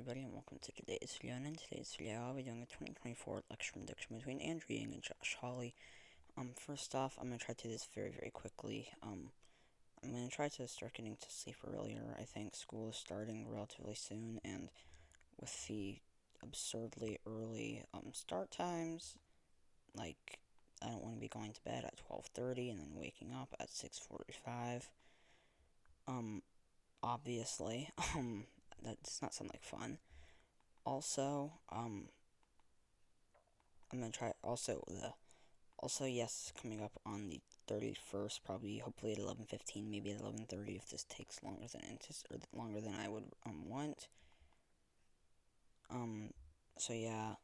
everybody, and welcome to today's video. And in today's video, I'll be doing a 2024 lecture prediction between Andrew Yang and Josh Hawley. First off, I'm going to try to do this very quickly. I'm going to try to start getting to sleep earlier. I think school is starting relatively soon, and with the absurdly early start times, like, I don't want to be going to bed at 12:30 and then waking up at 6:45. Obviously, that does not sound like fun. Also, I'm gonna try yes, coming up on the 31st, probably hopefully at 11:15, maybe at 11:30 if this takes longer than I would want. So yeah,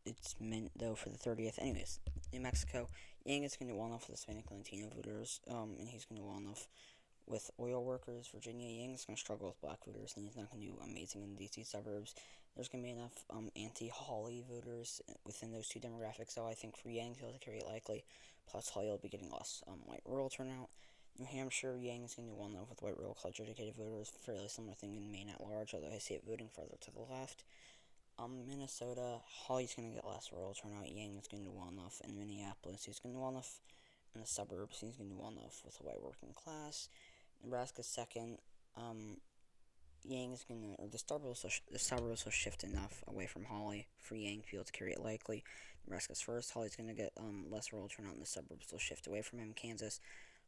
it's meant though for the 30th. Anyways, New Mexico, Yang is gonna do well enough with Hispanic and Latino voters, and he's gonna do well enough with oil workers. Virginia, Yang is going to struggle with black voters, and he's not going to do amazing in the DC suburbs. There's going to be enough anti-Hawley voters within those two demographics, so I think for Yang, he'll carry it likely. Plus, Hawley will be getting less white rural turnout. New Hampshire, Yang is going to do well enough with white rural college-educated voters. Fairly similar thing in Maine at large, although I see it voting further to the left. Minnesota, Hawley's going to get less rural turnout. Yang is going to do well enough. In Minneapolis, he's going to do well enough. In the suburbs, he's going to do well enough with the white working class. Nebraska's second. Yang is gonna, or the suburbs will shift enough away from Hawley for Yang to be able to carry it likely. Nebraska's first. Hawley's gonna get less rural turnout, and the suburbs will shift away from him. Kansas,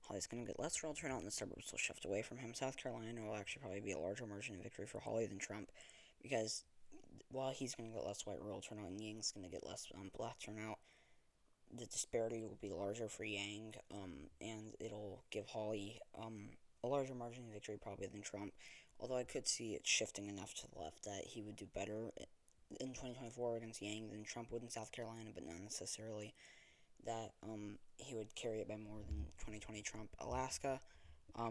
Hawley's gonna get less rural turnout, and the suburbs will shift away from him. South Carolina will actually probably be a larger margin of victory for Hawley than Trump, because while he's gonna get less white rural turnout and Yang's gonna get less black turnout, the disparity will be larger for Yang, and it'll give Hawley a larger margin of victory probably than Trump, although I could see it shifting enough to the left that he would do better in 2024 against Yang than Trump would in South Carolina, but not necessarily that he would carry it by more than 2020 Trump. Alaska, I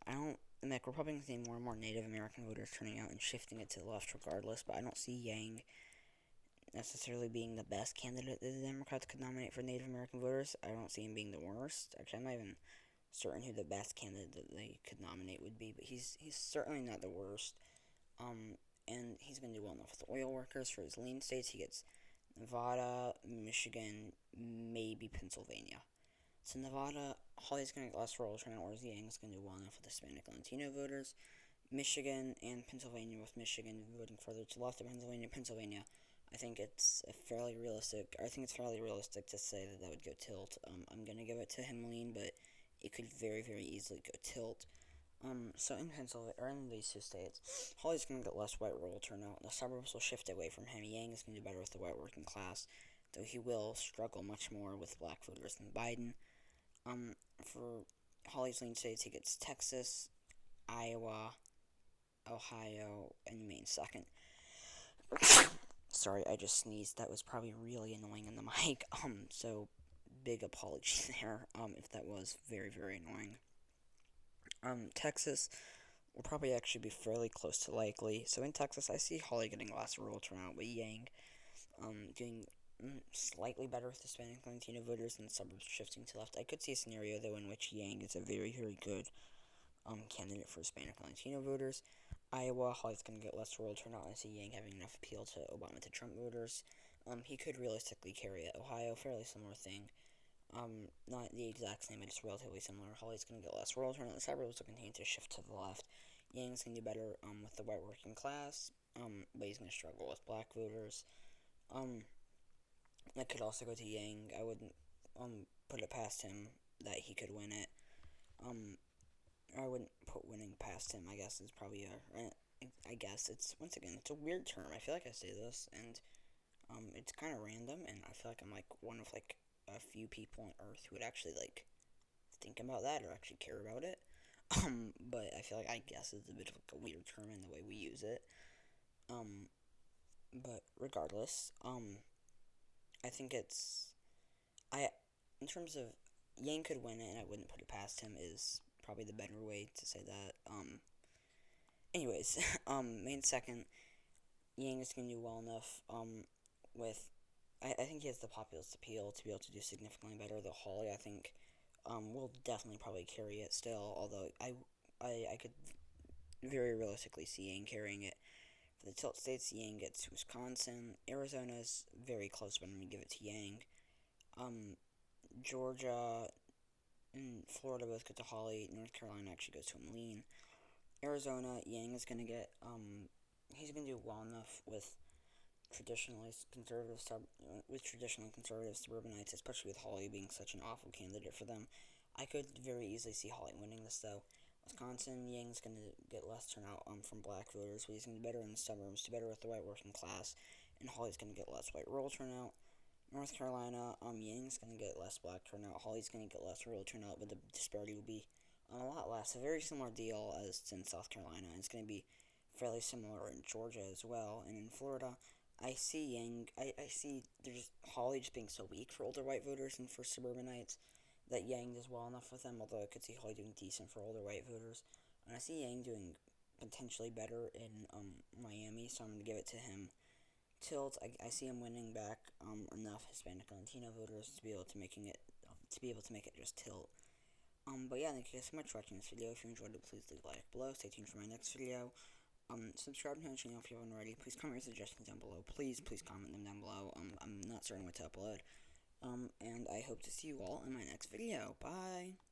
don't, like, Republicans need more and more Native American voters turning out and shifting it to the left regardless, but I don't see Yang necessarily being the best candidate that the Democrats could nominate for Native American voters. I don't see him being the worst. Actually, I'm not even certain who the best candidate that they could nominate would be, but he's certainly not the worst. And he's going to do well enough with the oil workers. For his lean states, he gets Nevada, Michigan, maybe Pennsylvania. So Nevada, Hawley's going to get less rural turnout, whereas Yang's going to do well enough with Hispanic and Latino voters. Michigan and Pennsylvania, with Michigan voting further to the left of Pennsylvania, I think it's fairly realistic to say that would go tilt. I'm going to give it to him lean, but it could very easily go tilt. So in Pennsylvania, or in these two states, Hawley's going to get less white rural turnout. The suburbs will shift away from him. Yang is going to do better with the white working class, though he will struggle much more with black voters than Biden. For Hawley's lean states, he gets Texas, Iowa, Ohio, and Maine second. Sorry, I just sneezed. That was probably really annoying in the mic. So big apology there, if that was very annoying. Texas will probably actually be fairly close to likely. So in Texas, I see Hawley getting less rural turnout, but Yang, doing slightly better with Hispanic and Latino voters and the suburbs shifting to left. I could see a scenario, though, in which Yang is a very good, candidate for Hispanic and Latino voters. Iowa, Hawley's going to get less rural turnout. I see Yang having enough appeal to Obama to Trump voters. He could realistically carry it. Ohio, fairly similar thing. Not the exact same, but it's relatively similar. Hawley's going to get less rural turnout. The suburbs will continue to shift to the left. Yang's going to do better with the white working class, but he's going to struggle with black voters. That could also go to Yang. I wouldn't put it past him that he could win it. I wouldn't put winning past him, I guess, is probably I guess it's, once again, it's a weird term. I feel like I say this, and it's kind of random, and I feel like I'm, like, one of, like, a few people on Earth who would actually, like, think about that or actually care about it. But I feel like, I guess, it's a bit of, like, a weird term in the way we use it. But regardless, I think in terms of, Yang could win it, and I wouldn't put it past him, is probably the better way to say that. Anyways, Maine second, Yang is going to do well enough, with, I think he has the populist appeal to be able to do significantly better. The Hawley, I think, will definitely probably carry it still, although I could very realistically see Yang carrying it For the tilt states, Yang gets Wisconsin. Arizona's very close, but I'm going to give it to Yang. Georgia and Florida both go to Hawley. North Carolina actually goes to Moline. Arizona, Yang is going to get, he's going to do well enough with traditionally conservative suburbanites, especially with Hawley being such an awful candidate for them. I could very easily see Hawley winning this, though. Wisconsin, Yang's going to get less turnout from black voters, but he's going to be better in the suburbs, do better with the white working class, and Hawley's going to get less white rural turnout. North Carolina, Yang's going to get less black turnout, Hawley's going to get less rural turnout, but the disparity will be a lot less. A very similar deal as in South Carolina. It's going to be fairly similar in Georgia as well, and in Florida, I see I see there's Hawley just being so weak for older white voters and for suburbanites that Yang does well enough with them, although I could see Hawley doing decent for older white voters. And I see Yang doing potentially better in Miami, so I'm going to give it to him. Tilt, I see him winning back enough Hispanic and Latino voters to be able to make it just tilt. But yeah, thank you guys so much for watching this video. If you enjoyed it, please leave a like below. Stay tuned for my next video. Subscribe to my channel if you haven't already. Please comment your suggestions down below. Please comment them down below. I'm not certain what to upload. And I hope to see you all in my next video. Bye!